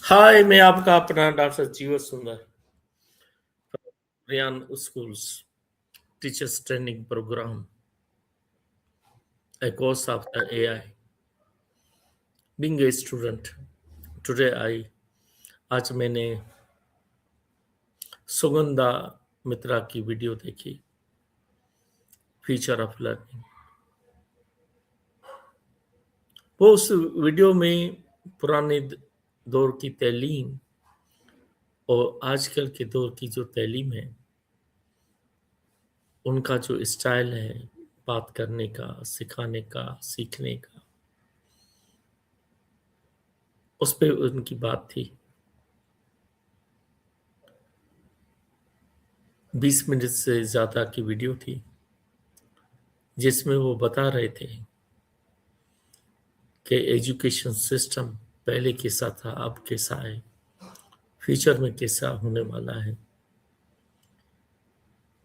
हाय, मैं आपका अपना doctor Jeevan Sundar Riyan schools teachers training program a course of the AI. Being a student, today आज मैंने सुगंधा मित्रा की वीडियो देखी, फ्यूचर ऑफ लर्निंग। वो उस वीडियो में पुराने दौर की तालीम और आजकल के दौर की जो तालीम है, उनका जो स्टाइल है बात करने का, सिखाने का, सीखने का, उस पे उनकी बात थी। 20 मिनट से ज़्यादा की वीडियो थी, जिसमें वो बता रहे थे कि एजुकेशन सिस्टम पहले कैसा था, अब कैसा है, फ्यूचर में कैसा होने वाला है,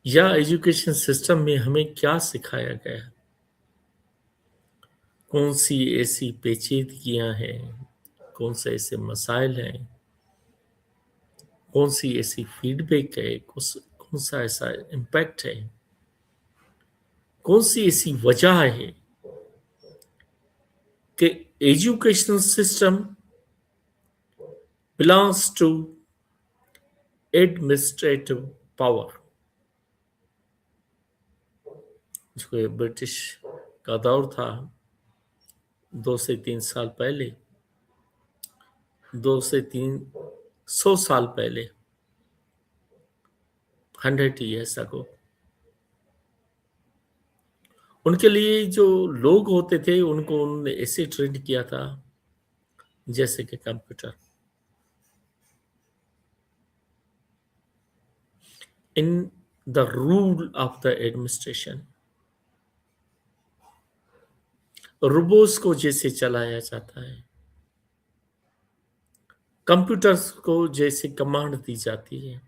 या एजुकेशन सिस्टम में हमें क्या सिखाया गया, कौन सी ऐसी पेचीदगियां हैं, कौन से ऐसे मसाइल हैं, कौन सी ऐसी फीडबैक है, कौन सा ऐसा इम्पैक्ट है, कौन सी ऐसी वजह है कि educational system belongs to administrative power. जो ब्रिटिश का दौर था 2 से 3 साल पहले, 200 से 300 साल पहले, 100 years ago, उनके लिए जो लोग होते थे उनको उन्होंने ऐसे ट्रेंड किया था जैसे कि computer. In the rule of the administration, robots को जैसे चलाया जाता है, कंप्यूटर्स को जैसे कमांड दी जाती है,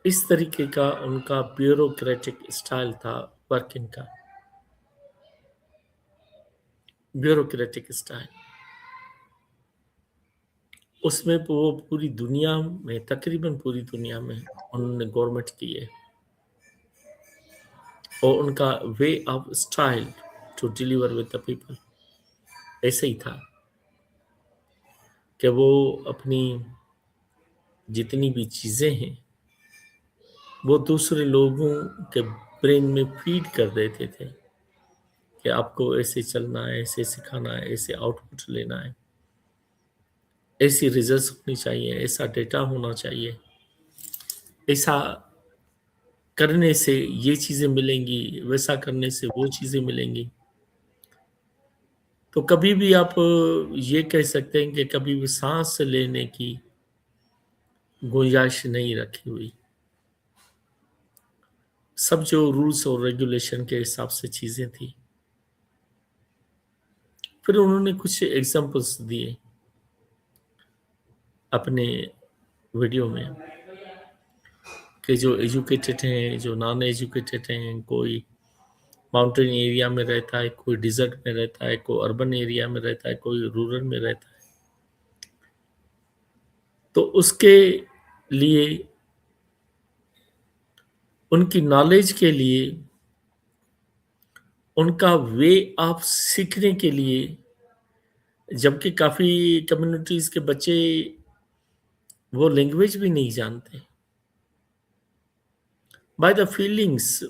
इस तरीके का उनका ब्यूरोक्रेटिक स्टाइल था वर्किंग का। ब्यूरोक्रेटिक स्टाइल, उसमें वो पूरी दुनिया में, तकरीबन पूरी दुनिया में उन्होंने गवर्नमेंट की है, और उनका way of style to deliver with the people ऐसे ही था कि वो अपनी जितनी भी चीज़ें हैं वो दूसरे लोगों के ब्रेन में फीड कर देते थे कि आपको ऐसे चलना है, ऐसे सिखाना है, ऐसे आउटपुट लेना है, ऐसी रिजल्ट्स होनी चाहिए, ऐसा डेटा होना चाहिए, ऐसा करने से ये चीज़ें मिलेंगी, वैसा करने से वो चीज़ें मिलेंगी। तो कभी भी आप ये कह सकते हैं कि कभी भी सांस लेने की गुंजाइश नहीं रखी हुई। सब जो रूल्स और रेगुलेशन के हिसाब से चीज़ें थी। फिर उन्होंने कुछ एग्जांपल्स दिए अपने वीडियो में कि जो एजुकेटेड हैं, जो नॉन एजुकेटेड हैं, कोई माउंटेन एरिया में रहता है, कोई डिजर्ट में रहता है, कोई अर्बन एरिया में रहता है, कोई रूरल में रहता है। तो उसके लिए, उनकी नॉलेज के लिए, उनका वे ऑफ सीखने के लिए, जबकि काफ़ी कम्युनिटीज़ के बच्चे वो लैंग्वेज भी नहीं जानते। By the feelings,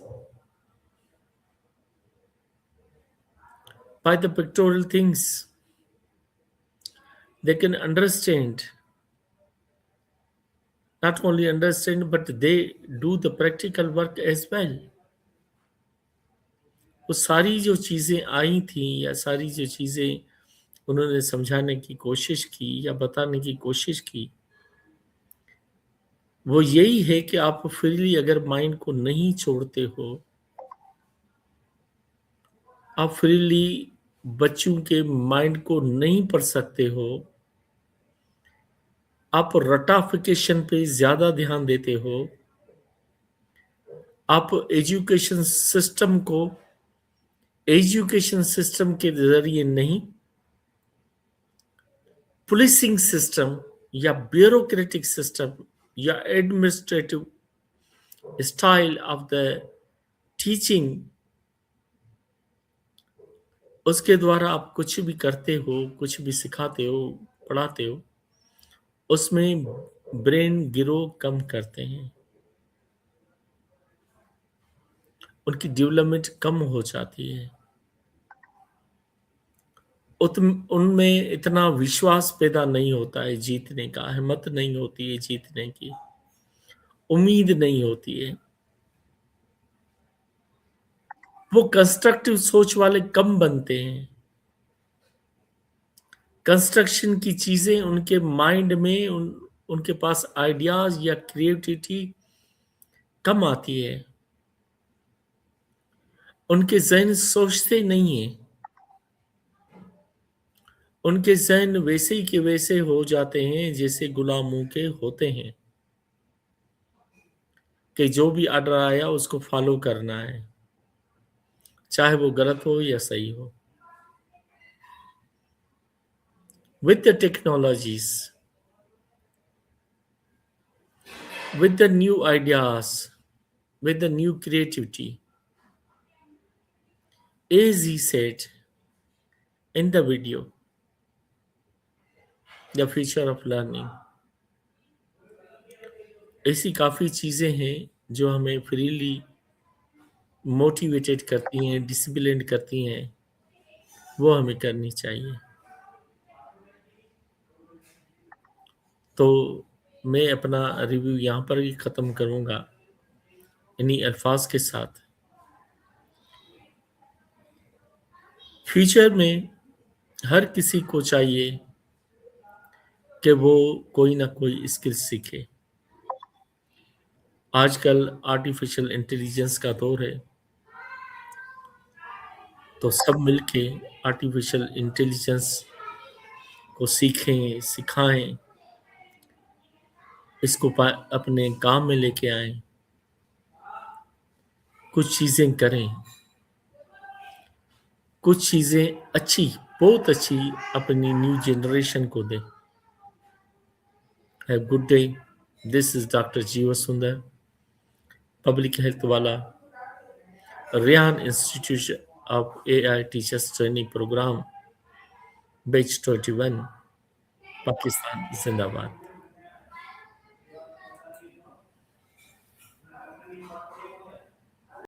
by the pictorial things, they can understand, not only understand but they do the practical work as well। वो सारी जो चीज़ें आई थी, या सारी जो चीज़ें उन्होंने समझाने की कोशिश की या बताने की कोशिश की, वो यही है कि आप फ्रीली अगर माइंड को नहीं छोड़ते हो, आप फ्रीली बच्चों के माइंड को नहीं पढ़ सकते हो, आप रटाफिकेशन पे ज़्यादा ध्यान देते हो, आप एजुकेशन सिस्टम के ज़रिए नहीं, पुलिसिंग सिस्टम या ब्यूरोक्रेटिक सिस्टम या administrative style of the teaching, उसके द्वारा आप कुछ भी करते हो, कुछ भी सिखाते हो, पढ़ाते हो, उसमें ब्रेन गिरो कम करते हैं, उनकी डेवलपमेंट कम हो जाती है। उनमें इतना विश्वास पैदा नहीं होता है जीतने का, हिम्मत नहीं होती है जीतने की, उम्मीद नहीं होती है। वो कंस्ट्रक्टिव सोच वाले कम बनते हैं। कंस्ट्रक्शन की चीजें उनके माइंड में, उनके पास आइडियाज या क्रिएटिविटी कम आती है। उनके ज़हन सोचते नहीं है। उनके ज़हन वैसे ही के वैसे हो जाते हैं जैसे गुलामों के होते हैं, कि जो भी ऑर्डर आया उसको फॉलो करना है, चाहे वो गलत हो या सही हो। With the technologies, with the new ideas, with the new creativity, as he said in the video, the future of learning, ऐसी काफ़ी चीज़ें हैं जो हमें फ्रीली मोटिवेटेड करती हैं, डिसिप्लिन करती हैं, वो हमें करनी चाहिए। तो मैं अपना रिव्यू यहाँ पर ही ख़त्म करूँगा, इन्हीं अल्फाज के साथ। फ्यूचर में हर किसी को चाहिए कि वो कोई ना कोई स्किल सीखे। आजकल आर्टिफिशियल इंटेलिजेंस का दौर है, तो सब मिलके आर्टिफिशियल इंटेलिजेंस को सीखें, सिखाएं, इसको अपने काम में लेके आएं, कुछ चीज़ें करें, कुछ चीज़ें अच्छी, बहुत अच्छी अपनी न्यू जनरेशन को दें। Have good day. This is doctor Jeeva Sundar, public health वाला, Rehan institute of AI teachers training program, batch 21, Pakistan जिंदाबाद।